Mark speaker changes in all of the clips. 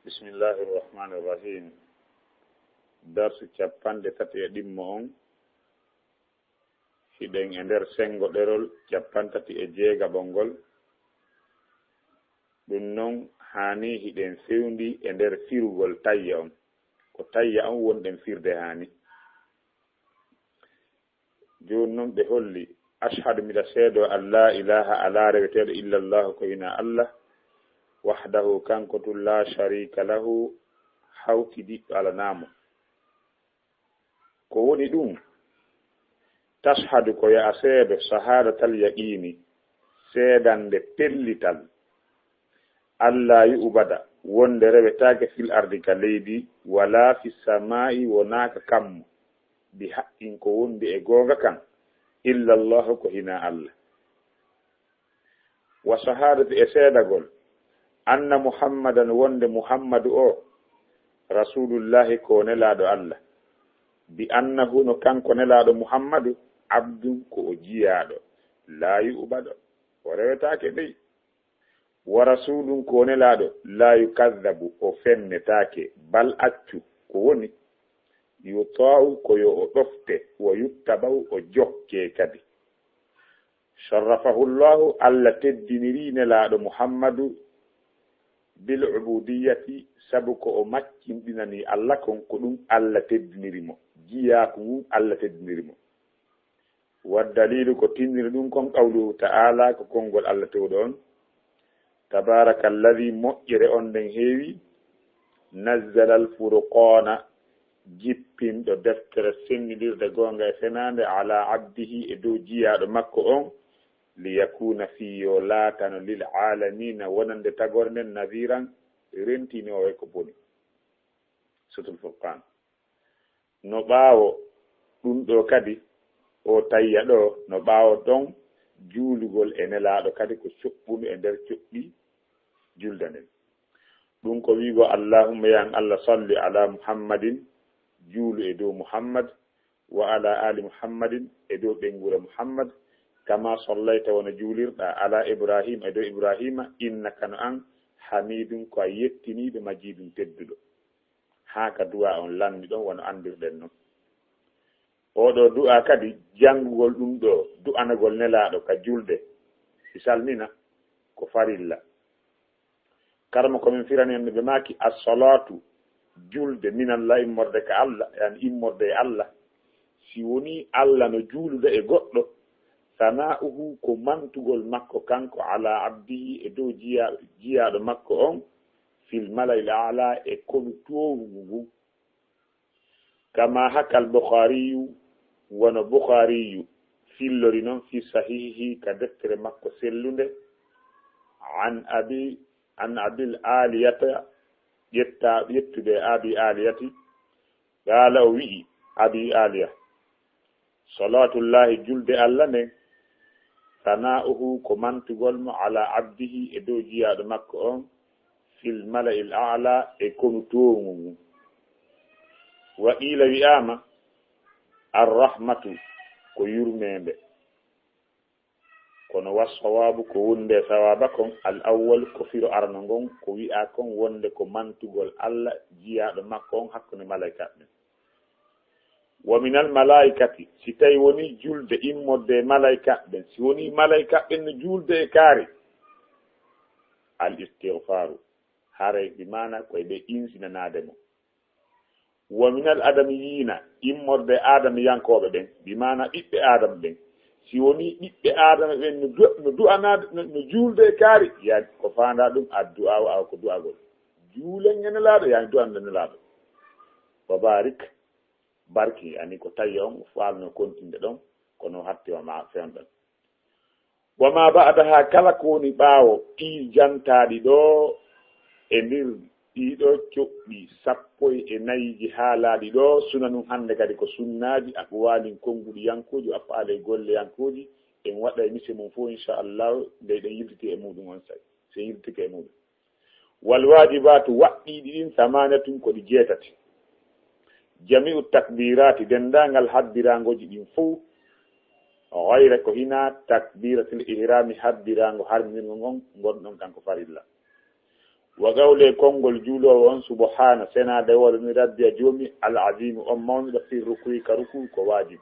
Speaker 1: بسم الله الرحمن الرحيم درس capande tati e ɗimmo on hiɗen e nder sengo ɗerol capantati e jeegaɓol ngol ɗum noon hani hiɗen fewndi e nder firugol tayya on ko tayya on wonɗen firde hani joni noon ɓe holli ashhadu miɗa seedo an la ilaha ala reweteɗo illa llahu ko hina allah wahdahu kanko tu la sharika lahu hawtidiɗɗo alanamo ko woni ɗum tashhadu ko ya seedo shahadatal yaqini seedande pellital allah yu'bada wonde rewetake fil ardi ka leydi wala fi samai wonaka kammo bi haqqin ko wondi e gonga kan illa llahu ko hina allah wa shahadatu e seedagol anna muhammadan wonde muhammadu o rasulullahi ko nelaɗo allah bi annahu no kanko nelaɗo muhammadu abdun ko o jiyaɗo la yu'baɗo o rewetake ɗey wa rasulun ko nelaɗo la yukaddabu o fennetake bal accu ko woni yuta'u ko yo o ɗofte wa yuttabaw o jokke kadi sharrafahu llahu allah teddiniri nelaɗo muhammadu bil ubudiyati sabu ko o maccimɗinani allah kon ko ɗum allah teddinirimo jiyaku mum allah teddinirimo wa dalilu ko tindini ɗum kon qawluhu ta'ala ko konngol allah tewɗo on tabaraka alladi moƴƴere on nden heewi nazzala al furqana jippinɗo deftere sennidirde gonga e fenande ala abdihi e dow jiyaɗo makko on liyakuna fiyo laatano lil alamina wonande tagore nden nadiran rentinowe ko boni sutul furqan no ɓaawo ɗum ɗo kadi o tayya ɗo no ɓaawo ɗon juulugol e nelaɗo kadi ko coɓɓuɗo e nder coɓɓi julde nden ɗum ko wiigo allahumma yan allah salli ala muhammadin juulu e dow muhammad wa ala ali muhammadin e dow ɓengure muhammad kama sallayta wona juulirɗa ala ibrahim e dow ibrahima innaka no an hamidum ko a yettiniɗo majidum tedduɗo ha ka du'a on lanni ɗon wono andirɗen noon oɗo du'a kadi janngugol ɗum ɗo du'anagol nelaɗo ka julde si salmina ko farilla karma komin firani en ɓe maki as-salatu julde minallah immorde ka allah yani immorde e allah si woni allah no juuluda e goɗɗo sana'uhu ko mantugol makko kanko ala abdihi e dow jiyaɗo makko on fil mala'il a'la e kono towrugu ngu kama hakal bukhariyu wono bukhariyu fillori noon fi sahihi ka deftere makko sellunde an abil aliyata ƴettude abi aliyati gaala o wi'i abi aliya salatullahi julde allah nden sana'uhu ko mantugol mo ala abdihi e dow jiyaɗo makko on fil mala'il a'la e kono towngu ngu wa qila wi'ama arrahmatu ko yurmede kono wassawabu ko wonde sawaba kon al awwal ko firo arno ngon ko wi'a kon wonde ko mantugol allah jiyaɗo makko on hakkunde malaika ɓen wa minal malaikati si tawi woni julde immorde malaika ɓen si woni malaika ɓen no julde e kaari al istighfaru haray ɗi mana koye ɓe insinanademo wa minal adamiyina immorde adamiyankoɓe ɓen ɗi mana ɓiɓɓe adama ɓen si woni ɓiɓɓe adama ɓen no du'anade no julde e kaari yani ko fanda ɗum addu'a o aw ko du'agol juulen e nelaɗo yani du'ande nelaɗo wa barik barki ani ko tawi on falno kontinde ɗon kono hattiwa ma fewɗon wama ba'daha kala ko woni ɓaawo ɗi jantaɗi ɗo e ndir ɗiɗo coɓɓi sappo e nayiji haalaɗi ɗo suna num hande kadi ko sunnaji aqwalin konnguɗi yankoji af'ale golle yankoji en waɗa e mise mum fof inchallahu nde ɗen yirtiti e muɗum on say so yirtike e muɗum wal wajibatu waɗɗiɗi ɗin samanatun koɗi jeetati jami'u takbirati dendangal haddirangoji ɗin fof gayra ko hina takbiratul ihrami haddirango harminirgo ngon gonɗon kanko farilla wa gawle konngol juulowo on subhana senade woɗo ni rabbiya joomi al azimu on mawniɗo fi rukuyi ka ruku ko wajibi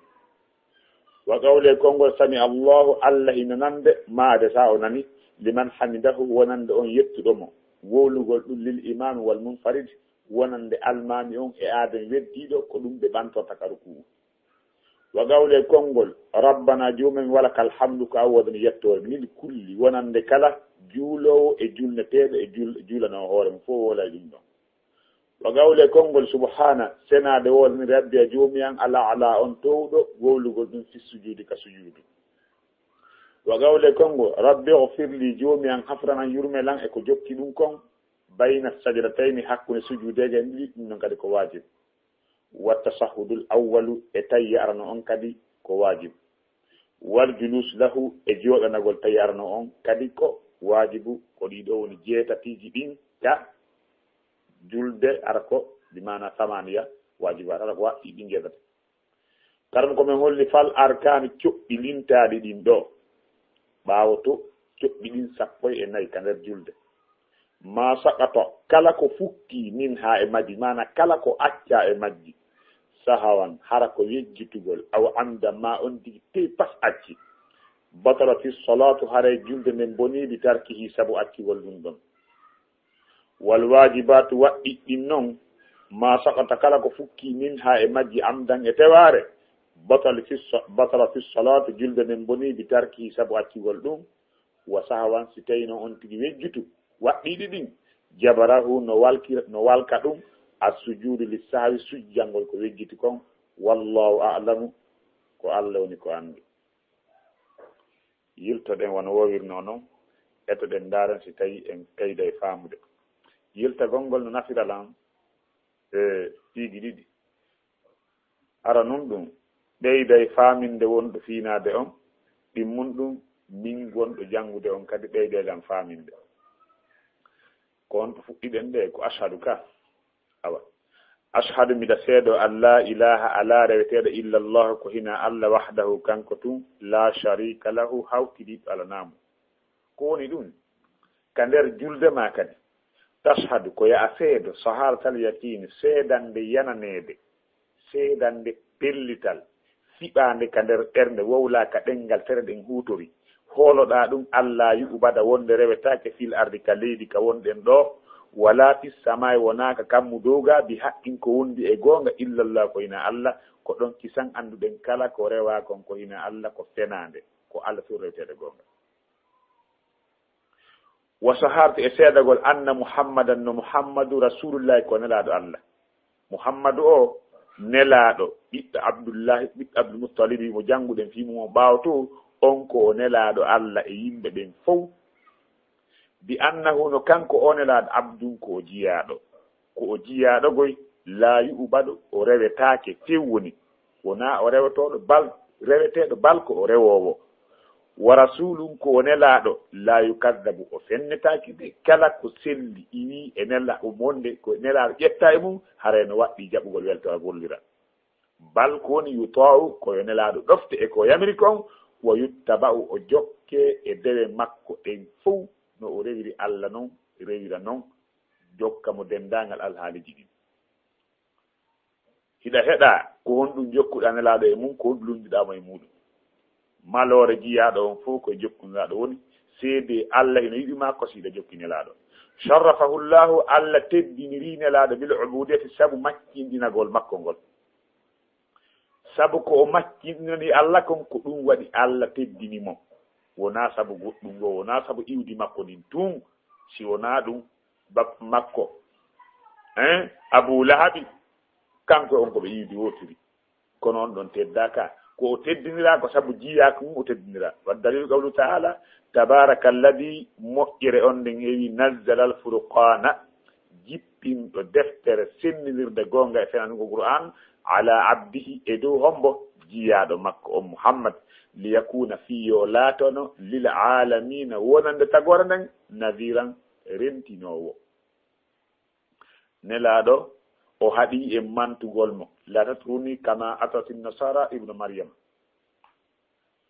Speaker 1: wa gawle konngol sami allahu allah ina nande maade sa o nani liman hamidahu wonande on yettuɗomo wowlugol ɗum lil imam wal munfarid wonande almami on e aaden weddiɗo ko ɗum ɓe ɓantorta ka ruku wa gawle konngol rabbana joomen wala kal hamdu ko awwodani yettore lil kulli wonande kala juulowo e julneteɗo e juulanowo hoore mum fof wolay ɗum ɗon wa gawle konngol subhana senade wolni rabbi a joomiyan ala on towɗo wowlugol ɗum fi sujudi ka sujudu wa gawle konngol rabbi ofirli joomiyan hafranan yurmelan e ko jokki ɗum kon bayna sajadatayni hakkude sujudege ɗiɗi ɗum ɗon kadi ko wajib wa tasahudul awwalu e tayyi arano on kadi ko wajib wal julus lahu e jooɗanagol tayyi arano on kadi ko wajibu ko ɗiɗo woni jeetatiji ɗin ka julde ara ko limana samaniya wajibat ara ko waɗɗi ɗin jeetate karam komin holli fal arkani coɓɓi lintaɗi ɗin ɗo ɓaawo to coɓɓi ɗin sappo e nayyi ka nder julde ma saqato kala ko fukki min ha e majji mana kala ko acca e majji sahawan hara ko yejjitugol aw amda ma on tigi tey pas acci batala fi salatu haray julde nden boniɗi tarkihi saabu accigol ɗum ɗon wal wajibatu waɗɗiɗɗin noon ma sakata kala ko fukki min ha e majji amdan e teware batala fi salatu julde nden boniɗi tarkihi saabu accigol ɗum wa sahawan si tawi noon on tigi wejjitu waɗɗiɗi ɗin jabarahu no walka ɗum assujudu li sahwi sujjangol ko wejjiti kon wallahu a'lamu ko Allah woni ko andi yiltoɗen wona wowirno noon etoɗen daren si tawi en kayda e faamude yiltagol ngol no nafiralan ɗiɗi ɗiɗi ara nun ɗum ɓeyda e faaminde wonɗo fiinade on ɗimmun ɗum min gonɗo janngude on kadi ɓeydelan faaminde ko on to fuɗɗiɗen ɗe ko ashhadu ka awa ashhadu miɗa seedo an la ilaha ala reweteɗo illa llah ko hina allah wahdahu kanko tun la sharika lahu hawtidiɗo alanamo ko woni ɗum ka nder julde ma kadi tashhadu ko yaha seedo saharatal yakini seedande yananede seedande pellital fiɓande ka nder ɓernde wowla ka ɗengal tere ɗen hutori hooloɗa ɗum allah yuɓada wonde rewetake fil ardi ka leydi ka wonɗen ɗo wala fi samai wonaka kammu dowga bi haqqin ko wondi e gonga illallah ko hina allah ko ɗon kisan anduɗen kala ko rewa kon ko hina allah ko fenade ko allah tur rewtede gonga wa sahartu e seedagol anna muhammadan no muhammadu rasulullahi ko nelaɗo allah muhammadu o nelaɗo ɓiɗɗo abdoullahi ɓiɗɗo abdoulmutalibi mo jannguɗen fimumo ɓawto on ko o nelaɗo allah e yimɓe ɓen fof bi annahu no kanko o nelaɗo abdun ko o jiyaɗo goy la yuɓaɗo o rewetake fewwoni wona o rewetoɗo bal reweteɗo balko o rewowo wa rasulum ko o nelaɗo la yukadabu o fennetaki de kala ko selli iwi e nela o monde ko nelaɗo ƴetta e mum harayno waɗɗi jaɓugol weltora gollira bal ko woni yutawu koyo nelaɗo ɗofte e ko yamiri kon wo yuttaba'u o jokke e dewe makko ɗen fof no o rewiri allah noon rewira noon jokka mo dendagal alhaaliji ɗin hiɗa heɗa ko honɗum jokkuɗa nelaɗo e mum ko honɗum lundiɗamo e muɗum malore jiyaɗo on fof koye jokkuniraɗo woni seede allah eno yiɗima ko siɗa jokki nelaɗo sharrafahu llahu allah teddiniri nelaɗo bil ubudiyati saabu maccindinagol makko ngol saabu ko o maccinɗinani allah kon ko ɗum waɗi allah teddinimo wona saabu goɗɗum ngo wona saabu iwdi makko ɗin tun si wona ɗum bappa makko abou lahabi kanko on koɓe iwdi wotiri kono on ɗon teddaka ko o teddinira ko saabu jiyaka mum o teddinira wa dalilu qawlu taala tabaraka alladi moƴƴere on nden heewi nazzala al furqana jippinɗo deftere senninirde gonga e fenanugo qur'an ala abdihi e dow hombo jiyaɗo makko on muhammad liyakuna fiyo laatono lil alamina wonande tagore nden nadiran rentinowo nelaɗo o haɗi e mantugol mo la tatruni kama atati nasara ibnu maryam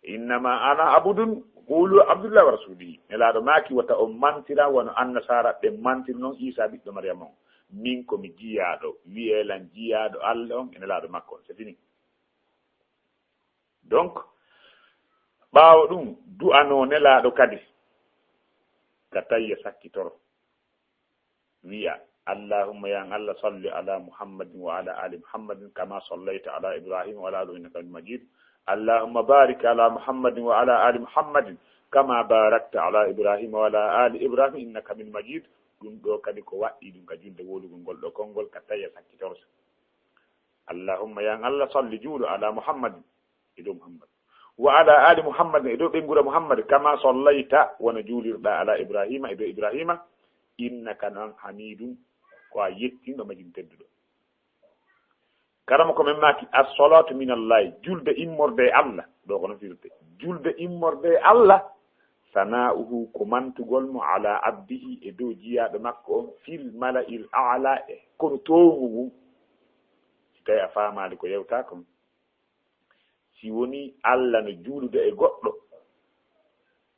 Speaker 1: innama ana abudun qulu abdullah wa rasulihi nelaɗo maaki wata o mantira wono annasara ɓe mantir noon isa ɓiɗɗo mariama on min komi jiyaɗo wiyelan jiyaɗo allah on e nelaɗo makko on c'est fini. Donc ɓaawo ɗum du'ano nelaɗo kadi ka tayya sakkitoro wiya allahumma ya allah salli ala muhammadin wa ala ali muhammadin kama sallayta ala ibrahima wa ala ali innaka hamidum majid allahumma barik ala muhammadin wa ala ali muhammadin kama barakta ala ibrahima wa ala ali ibrahima innaka hamidum majid. ɗum ɗo kadi ko waɗɗi ɗum ka julde wolugol ngol ɗo konngol ka tayya sakkitorso allahumma ya allah salli juuɗo ala muhammadin e dow muhammad wa ala ali muhammadin e dow ɓengura muhammad kama sallayta wona juulirɗa ala ibrahima e dow ibrahima innaka noon hamidum ko a yettinɗo majin tedduɗo. karama ko men maki assolatu min allahi julde immorde e allah ɗo kono firte julde immorde e allah sana'uhu ko mantugol mo ala abdihi e dow jiyaɗo makko on fil mala'il a'la e kono towngu ngu si tawi a famade ko yewta kom si woni allah no juulude e goɗɗo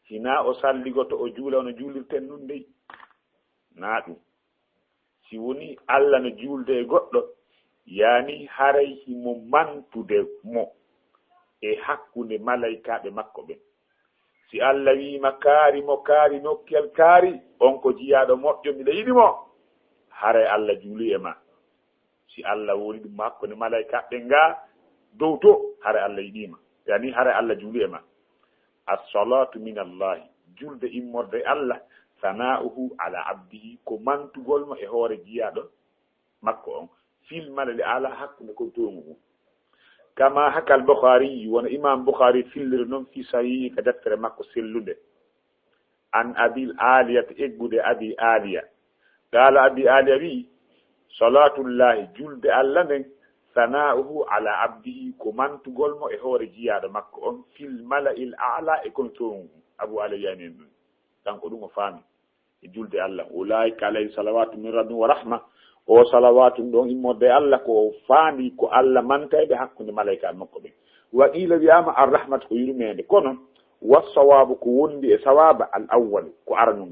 Speaker 1: hina o salligoto o juula ono juulirten nun dey na ɗum si woni allah no juulde e goɗɗo yani haray himo mantude mo e hakkunde malaikaɓe makko ɓen. si allah wima kaari mo kaari nokkel kaari on ko jiyaɗo moƴƴo mbiɗa yiɗimo haray allah juuli e ma. si allah woni ɗum hakkunde malaikaɓe nga dow to haray allah yiɗima yani haray allah juuli e ma. assalatu min allahi julde immorde allah sana'uhu ala abdihi ko mantugol mo e hoore jiyaɗo makko on fil malali ala hakkunde ko tongu ngu kama hakal bukhari wona imam bukhari filliri noon fi sahihi ka deftere makko sellude an abil aliyata eggude abi aliya qala abi aliya wi salatullahi julde allah nden sana'uhu ala abdihi ko mantugol mo e hoore jiyaɗo makko on fil mala'il a'la e kono tongu abu aliya yani ɗum kanko ɗum o faami e julde allah ulaika alayhi salawatu min rabbi wa rahma o salawatu ɗon immorde allah ko faandi ko allah mantayɓe hakkude malaika makko ɓe wa qila wiyama arrahmatu ko yurmede kono wassawabu ko wondi e sawaba al awwal ko aranum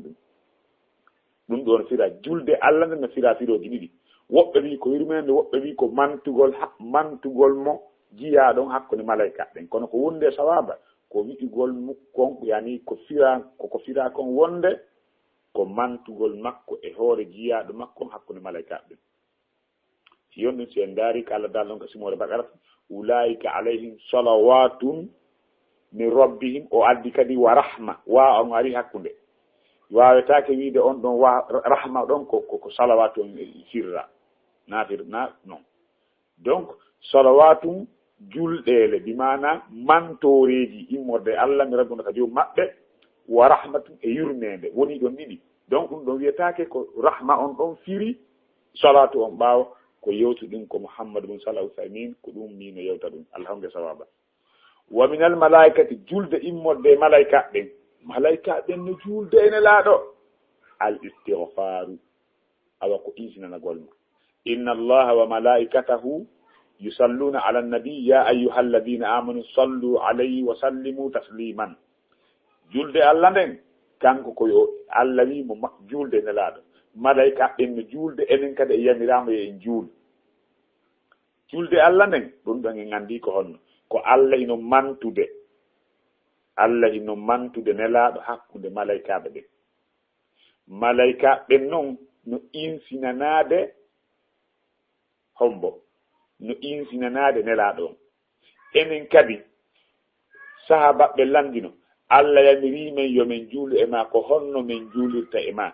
Speaker 1: ɗum ɗon fira julde allah nde no fira firoji ɗiɗi woɓɓe wi ko yurmede woɓɓe wi ko mantugol mo jiyaɗon hakkude malaika ɓen kono ko wondi e sawaba ko wiɗigol mukkon yani ko fira kon wonde ko mantugol makko e hoore jiyaɗo makko hakkude malaikaɓe ɓen. si yon ɗum si en daari ko allah dal ɗon ko simore bakarata ulaika alayhim salawatun min rabbihim o addi kadi wa rahma wa on ari hakkude wawetake wiide on ɗon wa rahma ɗon ko salawatu on firra na non donc salawatum julɗele bimana mantoreji immorde allah mi rabbuno ka joom maɓɓe wa rahmatum e yurmede woni ɗon ɗiɗi donc ɗum ɗon wiyetake ko rahma on ɗon firi salatu on ɓaawa ko yewtu ɗum ko mouhammadou bun salah uthaymin ko ɗum mino yewta ɗum alhamdulillah sawaba wa min al malaikati julde immorde e malaika ɓen no julde ene laaɗo al istighfaru awa ko insinanagol ma inna allaha wa malaikatahu yusalluna ala nabi ya ayyuha alladina amanu sallu alayhi wa sallimu tasliman julde allah nden kanko koyo allah wimo julde nelaɗo malaika ɓen no julde enen kadi e yamirama yo en juul julde allah nden ɗum ɗon en gandi ko honno ko allah ino mantude nelaɗo hakkude malaikaɓe ɓen malaika ɓen noon no insinanade hombo no insinanade nelaɗo on enen kadi sahabaɓe landino allah yamirimen yomin juulu e ma ko honno min juulirta e ma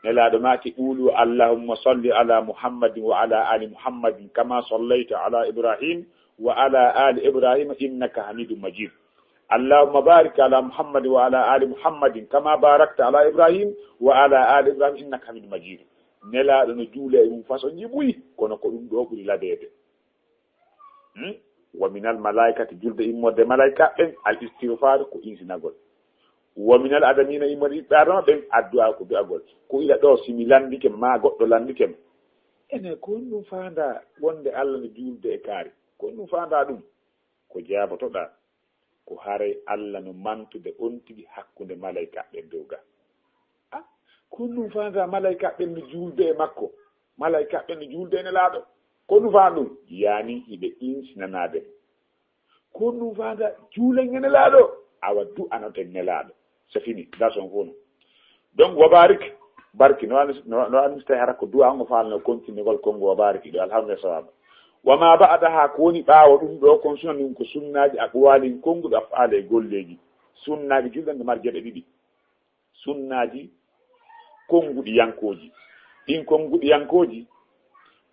Speaker 1: nelaɗo maki ɓuulu allahumma salli ala muhammadin wa ala ali muhammadin kama sallayta ala ibrahim wa ala ali ibrahima innaka hamidum majid allahumma barik ala muhammadin wa ala ali muhammadin kama barakta ala ibrahim wa ala ali ibrahima innaka hamidum majid nelaɗo no juule e mum façon ji ɓuyi kono ko ɗum ɗo ɓuri labede wa min al malaikati julde immorde malaika ɓen al istighfar ko insinagol wa min al adamina immorde ɓiɓɓe adama ɓen addu'a ko du'agol ko ila ɗo simi landike ma goɗɗo landike ma ene ko ɗum fanda wonde allah no julde e kaari ko ɗum fanda ɗum ko jabotoɗa ko hare Allah no mantude on tigi hakkude malaikaɓe dowga ko ɗum fanda malaikaɓe no julde e makko malaikaɓe no julde ene laaɗo ko ɗum fanda ɗum yani hiɓe insinanade ko ɗum fanda juulen ene laaɗo awa du anoten nelaaɗo c'est fini garçon fof no donc wabarik barki no anmi so tawi hara ko duwa ngo falno continue gol kongo wabariki ɗo alhamdulillah sawaba wama ba'daha ko woni ɓaawo ɗum ɗo kon sunna ɗum ko sunnaji aqwalin konguɗo afaale golleji sunnaji julɗan ɗo mari geɗe ɗiɗi sunnaji konguɗi yankoji ɗin konguɗi yankoji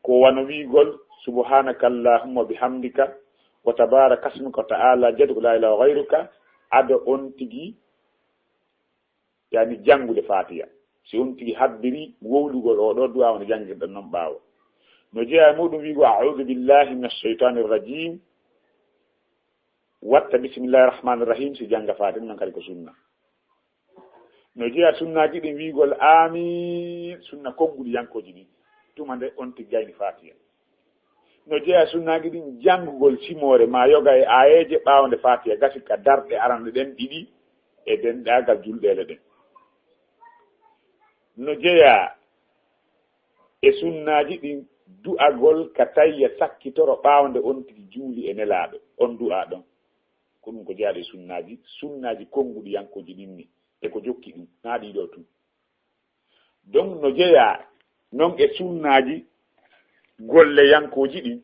Speaker 1: ko wano wiigol subhanaka allahumma bihamdika wa tabaraka asmuka ta'ala jaddu la ilaha ghayruka ado on tigi yani jangude fatiha si on tigi habbiri wowlugol oɗo duwa wona jangirɗen noon ɓaawo no jeeya muɗum wiigo a'udhu billahi min alcheytani irrajim watta bisimillahi rahmani irrahim si jangga fatiha noon kadi ko sunna no jeeya sunnaji ɗi wiigol amin sunna konguɗi yankoji ɗi tuma nde on tigi gayni fatiha no jeeya sunnaji ɗin janggugol simore ma yoga e ayeje ɓawnde fatiha gasi ka darɗe aranɗe ɗen ɗiɗi e denɗagal julɗele ɗen no jeeya e sunnaji ɗin du'agol ka tayya sakkitoro ɓawnde on tigi juuli e nelaɗo on du'a ɗon ko ɗum ko jeeyaɗo e sunnaji konguɗi yankoji ɗinni e ko jokki ɗum na ɗiɗo tun donc no jeeya non e sunnaji golle yankoji ɗin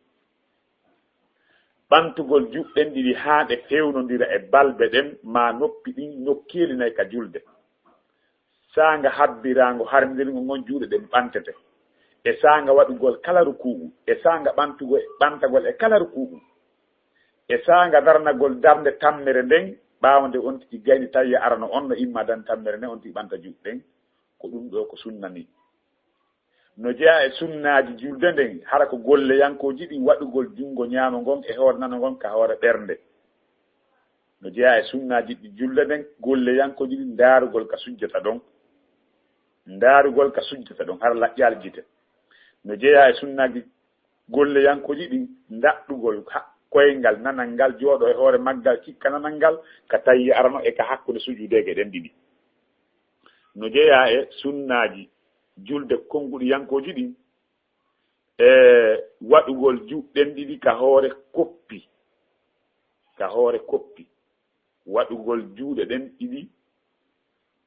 Speaker 1: ɓantugol juɗɗen ɗiɗi haa ɗe fewnodira e balɓe ɗen ma noppi ɗin nokkelinayi ka julde sanga habbirango harmirgo gon juuɗe ɗen ɓantete e sanga waɗugol kala ruku'u e sanga ɓantagol e kala ruku'u e sanga darnagol darde tammere nden ɓawde on tigi gayni tawi arano on no imma dan tammere nden on tigi ɓanta juɗɗen ko ɗum ɗo ko sunna ni no jeeya e sunnaji julde nden hara ko golle yankoji ɗi waɗugol jungo ñaamo ngon e hoore nano ngon ka hoore ɓernde no jeeya e sunnaji ɗi julde nden golle yankoji ɗi daarugol ka sujjata ɗon daarugol ka sujjata ɗon hara laƴƴal jite no jeeya e sunnaji golle yankoji ɗi daɗɗugol koyngal nanal ngal jooɗo e hoore maggal cikka nanal ngal ka tawi arano e ka hakkude sujudege ɗen ɗiɗi no jeeya e sunnaji julde konguɗi yankoji ɗin e waɗugol juɗɗen ɗiɗi ka hoore koppi waɗugol juuɗe ɗen ɗiɗi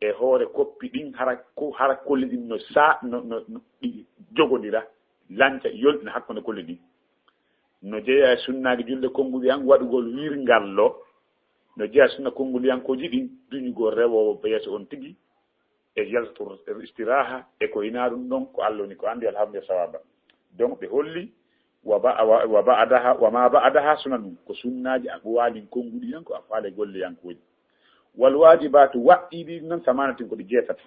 Speaker 1: e hoore koppi ɗin hara kolli ɗin no jogodira lanca yolɗina hakkude kolli ɗin no jeeya e sunnaji julde konguɗi yan waɗugol wirngallo no jeeya sunna konguɗi yankoji ɗin duñugol rewowo yeeso on tigi e yaltour istiraha e ko ina ɗum ɗon ko Allah woni ko andi alhamdulillah sawaba donc ɓe holli wa ma ba'daha suna ɗum ko sunnaji aqwalin konguɗi yan ko a faale golle yankoji wal wajibatu waɗɗiɗi noon samanatin ko ɗi jeetati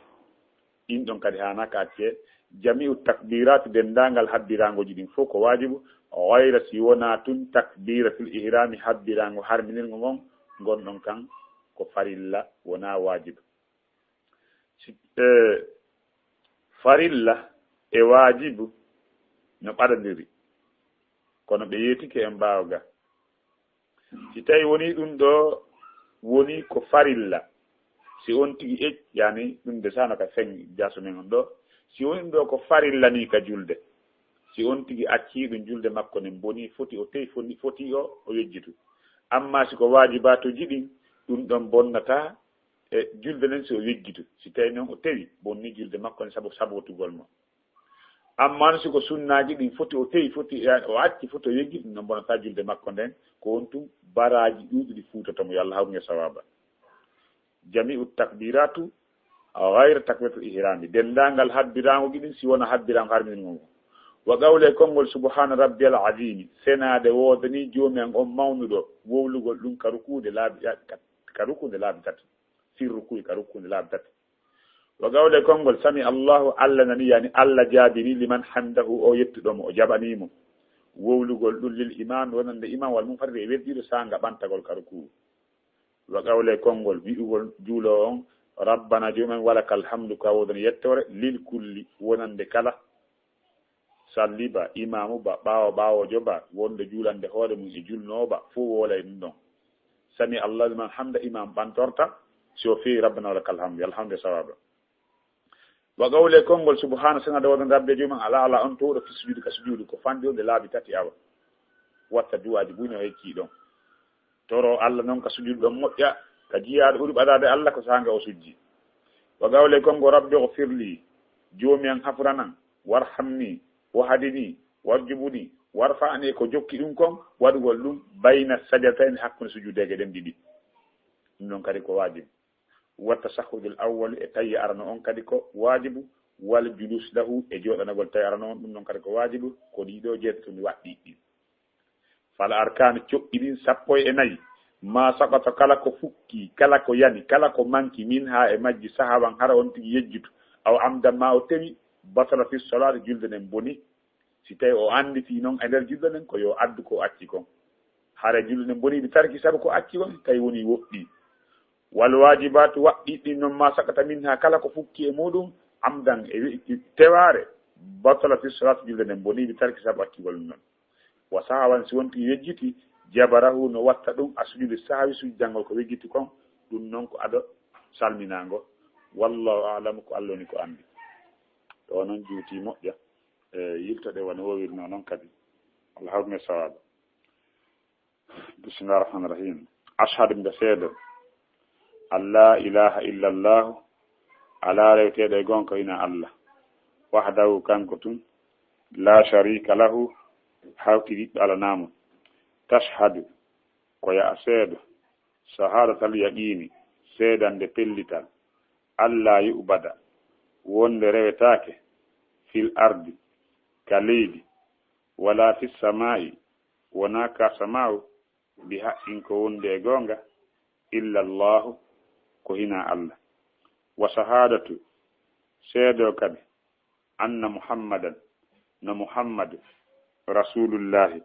Speaker 1: ɗin ɗon kadi hanaka acce jami'u takbirat dendagal habbirangoji ɗin fof ko wajibu gayra si wona tun takbiratul ihrami habbirango harminirgo gonɗon kan ko farilla wona wajibu farilla e wajibu no ɓaɗodiri kono ɓe yeetike e mbawga si tawi woni ɗum ɗo woni ko farilla si on tigi yani ɗum de sano ka feŋ jaso men on ɗo si woni ɗum ɗo ko farilla ni ka julde si on tigi acciɗum julde makko nen boni foti o tewi foti o yejjitu amma siko wajibatuji ɗin ɗum ɗon bonnata e julde nen si o yejjitu si tawi noon o tewi bonni julde makko ne saabu sabotugol mo amma no siko sunnaji ɗin foti o tewi o acci foti o yeggi ɗum noon bonnata julde makko nden ko won tum baraji ɗuɗi ɗi fuutatomo yo Allah hawge sawaba jami'u takbiratu gayra takbiratul ihrami dendagal habbirango ɗiɗin si wona habbirango harmingo wa qawle konngol subhana rabbiyal azimi senade wodani joomi an on mawnuɗo wowlugol ɗum ka rukude laabi tati fi rukuyi ka rukude laabi tati wa qawle konngol sami allahu allah nani yani allah jaabiri liman hamdahu o yettuɗomo o jaɓanimo wowlugol ɗum lil imam wonande imam wal mum farde e weddiɗo sanga ɓantagol ka rukudu wa qawle konngol wi'ugol juulo on rabbana joomen walakal hamdu ka wodani yettore lil kulli wonande kala salli ba imamu ba ɓawojo ba wonde juulande hoore mum e julnoba fof wolay ɗum ɗon sami allah liman hamda imam ɓantorta so fi rabbana wa lakal hamdu alhamdu sawaba wa qawle konngol subhana sanade woɗon rabbe juman ala on towɗo fi sujudu ka sujudu ko fandi onde laabi tati awa watta duwaji buni o hekki ɗon toro allah noon ka sujudu ɗon moƴƴa ka jiyaɗo ɓuuri ɓadade allah ko sanga o sujji wa qawle kongo rabbi o firli joomi an hafranan warhamni wahadini warjubuni warfani ko jokki ɗum kon waɗugol ɗum bayna sajdatayni hakkude sujudege ɗen ɗiɗi ɗum noon kadi ko wajibu watta sahudul awwalu e tawi arano on kadi ko wajibu wal julus lahu e joɗanagol tawi arano on ɗum noon kadi ko wajibu ko ɗiɗo jeeɗa mi waɗɗi ɗi fala arkane coɓɓi ɗin sappo e nayyi ma saɓata kala ko fukki kala ko yani kala ko manki min ha e majji sahaban hara on tigi yejjutu aw amdan ma o tewi batala fi solade julde nden boni si tawi o anditi noon e nder julde nden ko yo addu ko acci kon hara julde nden boni ɗi tarki saabu ko acci kon tawi woni woɗɗi wal wajibatu waɗɗiɗi noon ma sakata min ha kala ko fukki e muɗum amdan e teware batala fi solade julde nden boni ɗi tarki saabu accigol noon wa sahawan si wonti yejjiti jabarahu no watta ɗum a sujude saawi suji janngol ko wejjiti kon ɗum noon ko aɗa salminago wallahu alamu ko allah ni ko andi to noon juuti moƴƴa e yiltoɗe wona wowirno noon kadi alhamdulillah sawaba bismillah rahman rahim ashhadu mbe seedo alla ilaha illa llahu ala rewteɗo e gonka ina allah wahdahu kanko tun la sharika lahu hawtiɗiɗɗo alanamo tashhadu ko ya seedo sahadatal yaqini seedande pellital alla yu'bada wonde rewetake fil ardi ka leydi wala fi samai wona ka samau bi haqqin ko wonde e gonga illa llahu ko hina allah wa shahadatu seedo kadi anna muhammadan no muhammadu rasulullahi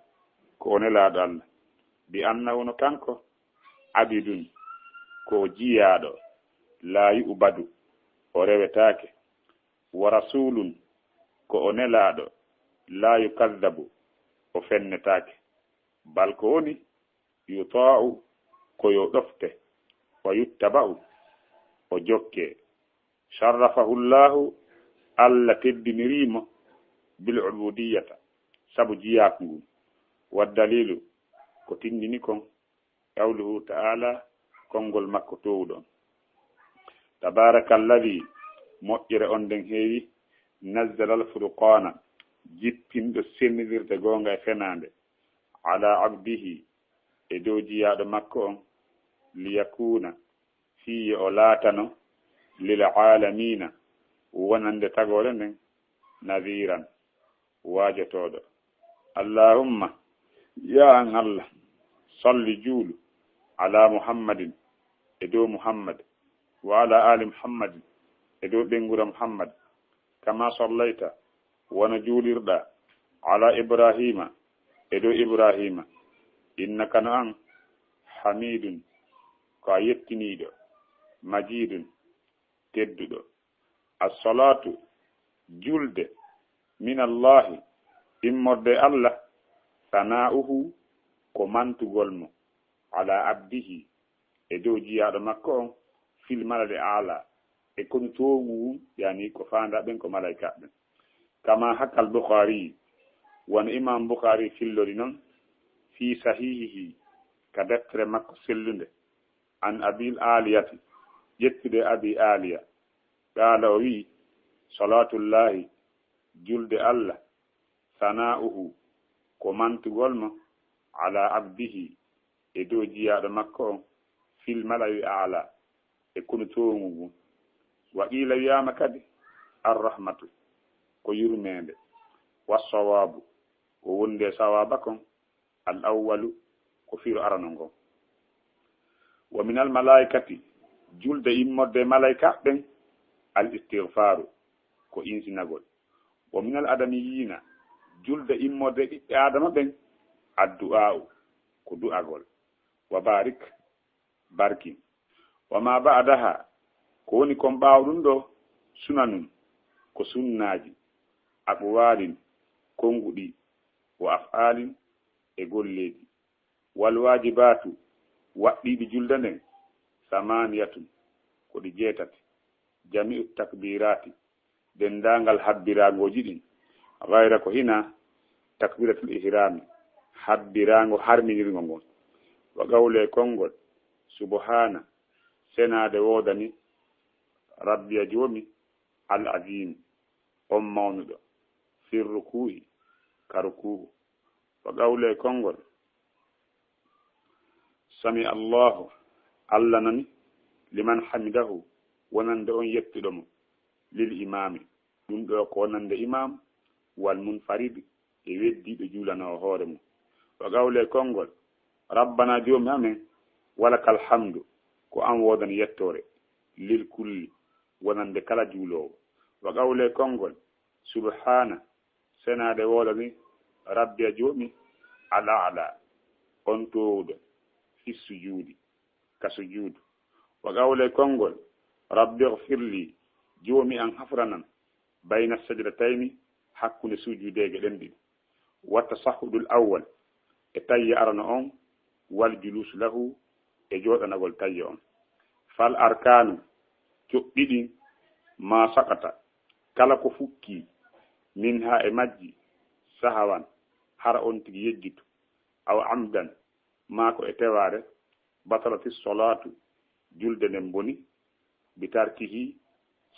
Speaker 1: ko o nelaɗo allah bi annahu no kanko abidun ko jiyaɗo la yu'badu o rewetake wa rasulun ko o nelaɗo la yukaddabu o fennetake bal ko woni yuta'u ko yo ɗofte wa yuttaba'u o jokke sharrafahu llahu allah teddinirimo bil ubudiyata sabu jiyaku ngu wa dalilu ko tindini kon qawluhu ta'ala konngol makko towɗon tabaraka alladi moƴƴere on nden heewi nazzala al furqana jippinɗo sennidirde gonga e fenande ala abdihi e dow jiyaɗo makko on liyakuna fiye o laatano lil alamina wonande tagore nden nadiran waajotoɗo allahumma ya an allah salli juulu ala muhammadin e dow muhammad wa ala ali muhammadin e dow ɓengura muhammad kama sallayta wona juulirɗa ala ibrahima e dow ibrahima innaka no an hamidun ko a yettiniɗo majidun tedduɗo assalatu julde min allahi immorde allah sana'uhu ko mantugol mo ala abdihi e dow jiyaɗo makko on fil malade ala e kono towu yani ko fanda ɓen ko malaika ɓen kama hakkal bukhari won imam bukhari fillori noon fi sahihihi ka deftere makko sellunde an abil aliyati ƴettude abi aliya qala o wi salatullahi julde allah sana'uhu ko mantugol mo ala abdihi e dow jiyaɗo makko on fil malawi ala e kono towngu ngu wa qila wiyama kadi arrahmatu ko yurmede wassawabu ko wonde sawaba kon al awwalu ko firu arano ngon wa min al malaikati julde immorde malaika ɓen al istighfaru ko insinagol wa min al adamiyina julde immorde ɓiɓɓe adama ɓen addu'a'u ko du'agol wa barik barkin wa ma ba'daha ko woni kon ɓawɗum ɗo sunanum ko sunnaji aqwalin konguɗi wa af'alin e golleji wal wajibatu waɗɗiɗi julde nden samaniyatun ko ɗi jeetati jami'u takbirati dendangal habbiragoji ɗin gayra ko hina takbiratul ihrami habbirago harminirgo ngon wa gawle konngol subhana senade wodani rabbiya joomi al azim on mawnuɗo fir ruku'i ka ruku'u wa gawle konngol sami allahu allah nani liman hamidahu wonande on yettuɗomo lil imami ɗum ɗo ko wonande imam wal munfarid e weddiɗo juulanowo hoore mum wa gawle konngol rabbana joomi amen walakal hamdu ko an wodani yettore lil kulli wonande kala juulowo wa gawle konngol subhana senade wodani rabbiya joomi ala ala on towɗo fi sujudi ka sujudu wa gawle konngol rabbi ighfirli joomi an hafranan bayna sajdatayni hakkunde sujudeege ɗen ɗiɗi wa tasahhudul awwal e tayye arano on wal julus lahu e jooɗanagol tayye on fal arkanu coɓɗiɗi ma sakata kala ko fukki min ha e majji sahawan hara on tigi yejjitu aw amdan ma ko e teware batalati solatu julde nden boni bitarkihi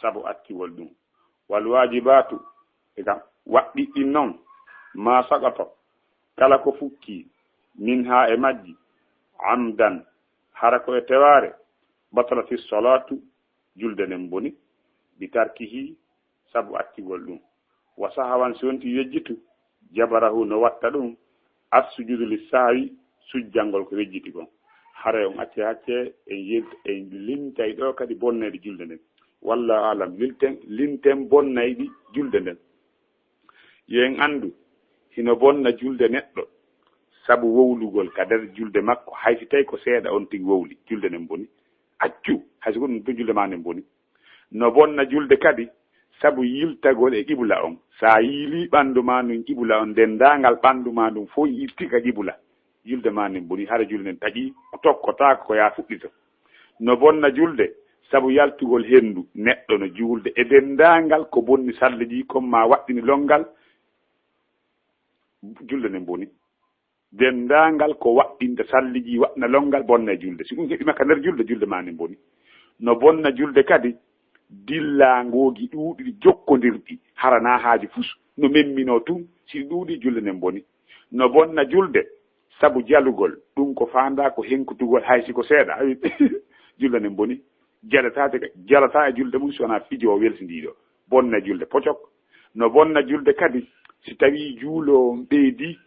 Speaker 1: sabu attiwol ɗum wal wajibatu e kam waɗɗiɗɗin noon ma sagato kala ko fukki min ha e majji amdan hara ko e teware batalati solatu julde nden boni bitarkihi sabu attigol ɗum wa sahawan si wonti yejjitu jabarahu no watta ɗum assujudu lissawi sujjangol ko wejjiti kon hare on acce hacce en lintay ɗo kadi bonnayde julde nden walla alam linten bonnayɗi julde nden yen andu hino bonna julde neɗɗo sabu wowlugol ka nder julde makko haysi tawi ko seeɗa on tigi wowli julde nden boni accu hayso ko ɗum to julde ma nden boni no bonna julde kadi sabu yiltagol e qibla on sa yiili ɓanndu ma ndum qibla on dendangal ɓanndu ma ndum fof yilti ka qibla julde ma nden boni hara julde nden tagi tokkotako ko ya fuɗɗito no bonna julde sabu yaltugol henndu neɗɗo no juulde e dendangal ko bonni salleji comme ma waɗɗini longal julde nden boni dendangal ko waɗɗinta salliji waɗna longal bonna julde si ɗum heɓima ka nder julde ma nden boni no bonna julde kadi dillangogi ɗuuɗi jokkodirɗi harana haaji fus no memmino tun si ɗuuɗi julde nden boni no bonna julde sabu jalugol ɗum ko fanda ko henkutugol haysi ko seeɗa julde nden boni jalata e julde mum sowona fijo o welsindiɗo bonna julde pocok no bonna julde kadi si tawi juulo ɓeydi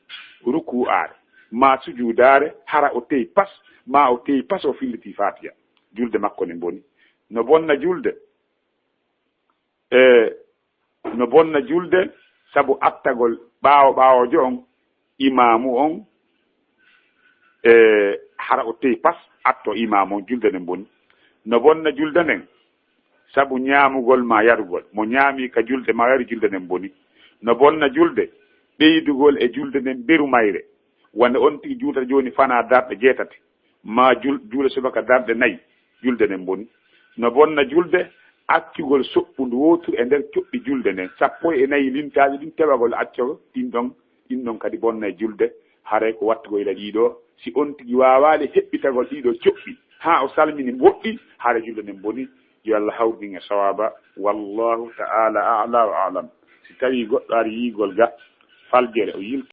Speaker 1: ruku are ma sujudare hara o teyi pas ma o teyi pas o filliti fatiya julde makko nden boni no bonna julde no bonna julde sabu attagol ɓawojo on imamu on hara o teyi pas atto imamu on julde nden boni no bonna julde nden sabu ñaamugol ma yarugol mo ñaami ka julde ma yari julde nden boni no bonna julde ɓeydugol e julde nden beru mayre wonde on tigi juutata joni fana darɗe jeetati ma juule subaka darɗe nayyi julde nden boni no bonna julde accugol soɓɓundu wotour e nder coɓɓi julde nden 14 lintaji ɗin tewagol accogo ɗin ɗon kadi bonna e julde haare ko wattugoyla ɗiɗo si on tigi wawali heɓɓitagol ɗiɗo coɓɓi ha o salmini woɗɗi haare julde nden boni yo Allah hawrdin e sawaba wallahu ta'ala a'la wa a'lam si tawi goɗɗo ari yigol ga faljere o yilti